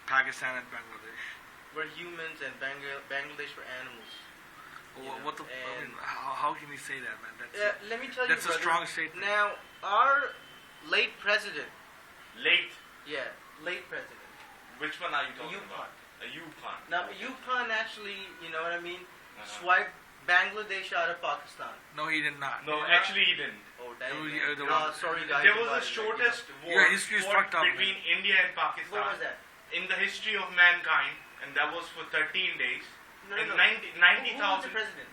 Pakistan and Bangladesh. We're humans and Bangladesh were animals. What the? I mean, how can you say that, man? Let me tell you, that's a strong statement. Now, our late president. Late? Yeah, late president. Which one are you talking about? Ayub Khan. Now, Ayub Khan actually, you know what I mean, swiped Bangladesh out of Pakistan. No, he did not. No, actually he didn't. Oh, damn. Sorry, guys. There was the shortest war between India and Pakistan. What was that? In the history of mankind, and that was for 13 days. No. 90,000. Who was the president?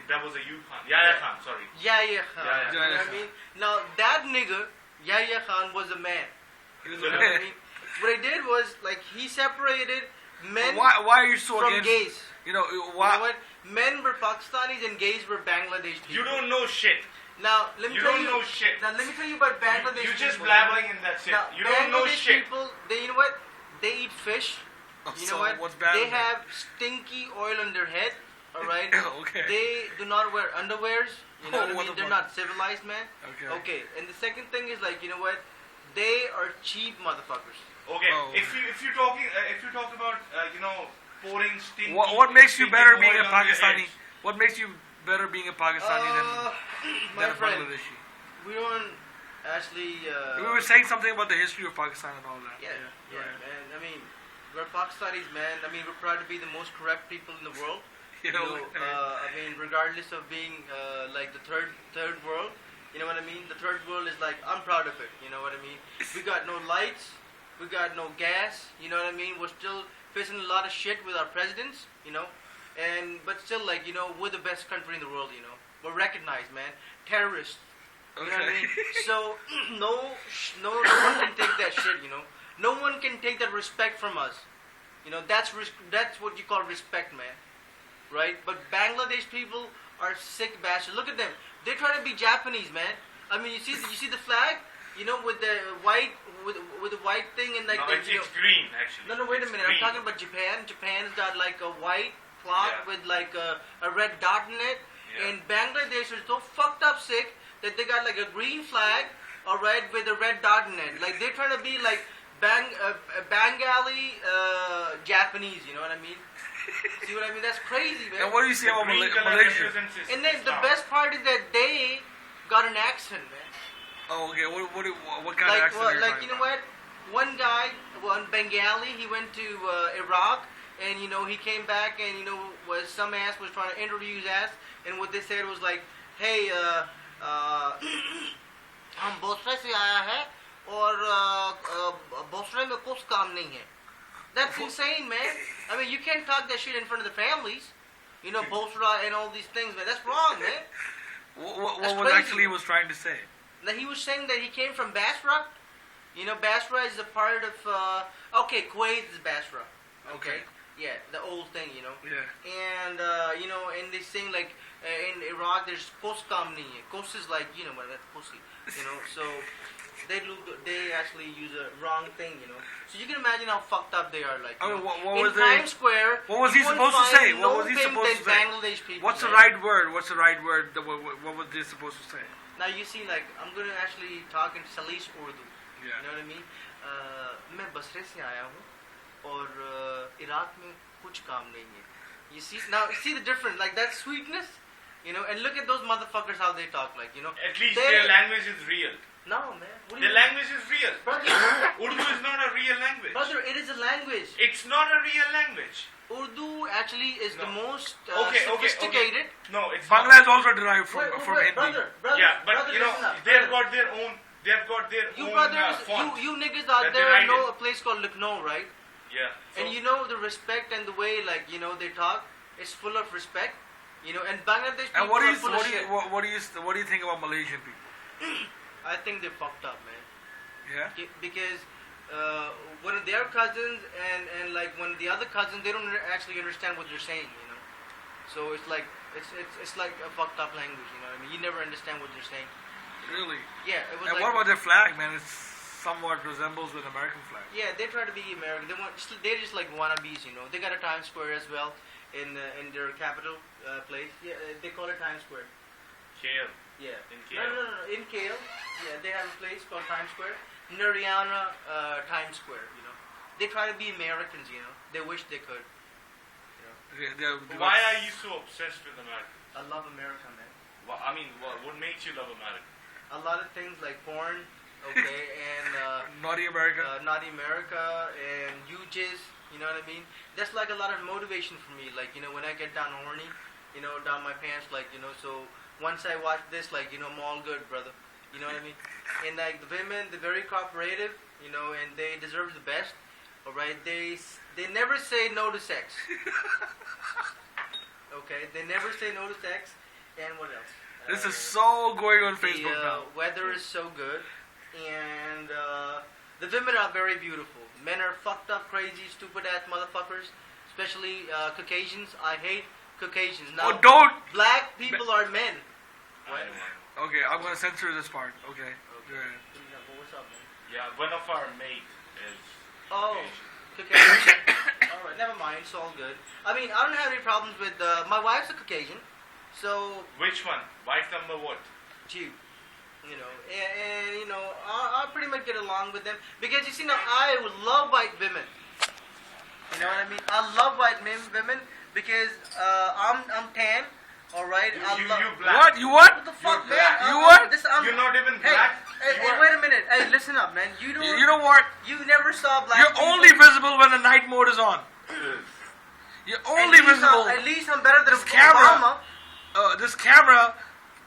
That was Ayub Khan. Yahya Khan, sorry. Yahya Khan. You know what I mean? Now, that nigga, Yahya Khan, was a man. He was a man. What I mean? What he did was, like, he separated men why are you so from against, gays. You know, why? You know what? Men were Pakistanis and gays were Bangladesh people. You don't know shit. Now, let me tell you. You don't know shit. Now, let me tell you about Bangladesh You're just people. blabbering in that shit. Now, You don't know Bangladesh shit. people, you know what? They eat fish. You know what? They have stinky oil on their head. All right. Okay. They do not wear underwears. You know what I mean? They're not civilized, man. Okay. And the second thing is, like, you know what? They are cheap motherfuckers. Okay. If you talk about you know, pouring stinky. What makes you better being a Pakistani? What makes you better being a Pakistani than a Bangladeshi? We don't actually. We were saying something about the history of Pakistan and all that. Yeah, man. I mean, we're Pakistanis, man. I mean, we're proud to be the most corrupt people in the world. You know, I mean, regardless of being like the third world, you know what I mean? The third world is like, I'm proud of it. You know what I mean? We got no lights, we got no gas. You know what I mean? We're still facing a lot of shit with our presidents. You know, but still, like, you know, we're the best country in the world. You know, we're recognized, man. Terrorists. You know what I mean? So no one can take that shit. You know, no one can take that respect from us. You know, that's what you call respect, man. Right? But Bangladesh people are sick bastards. Look at them. They try to be Japanese, man. I mean, you see the flag, you know, with the white with the white thing and like. No, it's green actually. No, wait a minute. I'm talking about Japan. Japan's got like a white cloth with like a red dot in it, and Bangladesh is so fucked up sick that they got like a green flag, all right, with a red dot in it. Like they're trying to be like Bengali Japanese. You know what I mean? See what I mean? That's crazy, man. And what do you say about Malaysia? And then the best part is that they got an accent, man. Oh, okay. What kind of accent? Like, you know what? One guy, one Bengali, he went to Iraq, and you know he came back, and you know some ass was trying to interview his ass, and what they said was like, "Hey, हम बोसरे से आया है और बोसरे में कुछ काम नहीं है." That's insane, man. I mean, you can't talk that shit in front of the families. You know, Bosra and all these things, man. That's wrong, man. What was actually he was trying to say? Now, he was saying that he came from Basra. You know, Basra is a part of... Kuwait is Basra. Okay. Yeah, the old thing, you know. Yeah. And, you know, and they sing, like, in Iraq, there's Koskam nahi hai. Kos is like, you know, that's pussy. You know, so... They actually use a wrong thing, you know. So you can imagine how fucked up they are. Like, I mean, in Times Square, what was he supposed to say? What was he supposed to say? Bangladesh people, What's the right word? What's the right word? What was they supposed to say? Now you see, like, I'm gonna actually talk in Salish Urdu. Yeah. You know what I mean? मैं बसरे से आया हूँ और Iraq में कुछ काम नहीं है. You see the difference, like that sweetness, you know. And look at those motherfuckers how they talk, like, you know. At least their language is real. No, man. The language is real. Brother, Urdu is not a real language. Brother, it is a language. It's not a real language. Urdu actually is the most sophisticated. No, it's Bangla is also derived from Hindi. Brother, yeah, but brother, you know, they've got their own. You brothers, font you niggas out there know a place called Lucknow, right? Yeah. And you know the respect and the way, like, you know, they talk is full of respect. You know, and Bangladesh people are full of shit. What do you think about Malaysian people? I think they fucked up, man. Yeah. Because one of their cousins and like one of the other cousins, they don't actually understand what they're saying, you know. So it's like it's like a fucked up language, you know what I mean? You never understand what they're saying. Really? Yeah. It was. And what about their flag, man? It somewhat resembles an American flag. Yeah, they try to be American. They're just like wannabes, you know. They got a Times Square as well in their capital place. Yeah, they call it Times Square. KL. Yeah. In KL. No. In KL. Yeah, they have a place called Times Square. Nariana Times Square, you know. they try to be Americans, you know. They wish they could. You know. Why are you so obsessed with America? I love America, man. Well, I mean, what makes you love America? A lot of things like porn, okay, and Naughty America. Naughty America, and UJs, you know what I mean? That's like a lot of motivation for me. Like, you know, when I get down horny, you know, down my pants, like, you know, so once I watch this, like, you know, I'm all good, brother. You know what I mean? And like the women, they're very cooperative, you know, and they deserve the best. All right, they never say no to sex. Okay, they never say no to sex. And what else? This is so going on Facebook now. The weather is so good, and the women are very beautiful. Men are fucked up, crazy, stupid ass motherfuckers. Especially Caucasians. I hate Caucasians. Now, don't. Black people are men. What? Okay, I'm gonna censor this part. Okay. What's up, man? Yeah, one of our mate is. Oh, Caucasian. All right, never mind. It's all good. I mean, I don't have any problems with my wife's a Caucasian, so. Which one? Wife number what? Two. You know, and you know, I'll pretty much get along with them because you see, now I would love white women. You know what I mean? I love white women because I'm tan. All right, you What? black. You what? What the fuck, You're man? black. You what? You're not even Hey, black. hey, wait a minute. Hey, listen up, man. You don't. You know what? You never saw black. You're people. only visible when the night mode is on. You're only visible. At least I'm better than This camera- Obama. This camera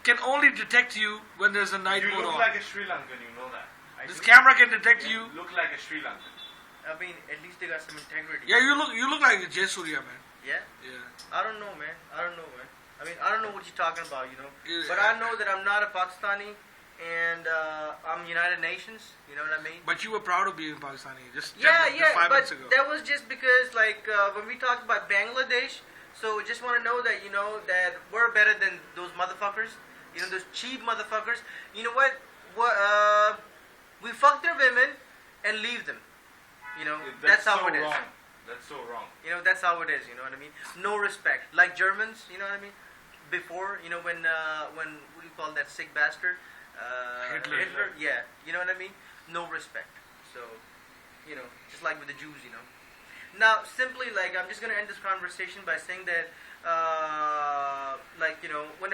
can only detect you when there's a night You mode look on. like a Sri Lankan, you know that. This camera can detect you. You look like a Sri Lankan. I mean, at least they got some integrity. Yeah, you look like a Jay Surya, man. Yeah. Yeah. I don't know, man. I don't know, man. I mean, I don't know what you're talking about, you know. Yeah. But I know that I'm not a Pakistani, and I'm United Nations. You know what I mean? But you were proud of being Pakistani just Yeah, 5 but minutes ago. that was just because, like, when we talked about Bangladesh, so just want to know that, you know, that we're better than those motherfuckers. You know, those cheap motherfuckers. You know what? We fuck their women and leave them. You know, that's how so it is. wrong. That's so wrong. You know, that's how it is. You know what I mean? No respect. Like Germans, you know what I mean? Before, you know, when what do you call that sick bastard? Hitler. Yeah. You know what I mean? No respect. So, you know, just like with the Jews, you know. Now, simply, like, I'm just gonna end this conversation by saying that, like, you know, when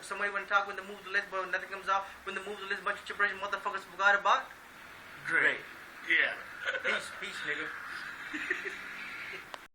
somebody want to talk when they move the list, but nothing comes out. When they move the list, bunch of gibberish motherfuckers forgot about. Great. Yeah. Peace, nigga.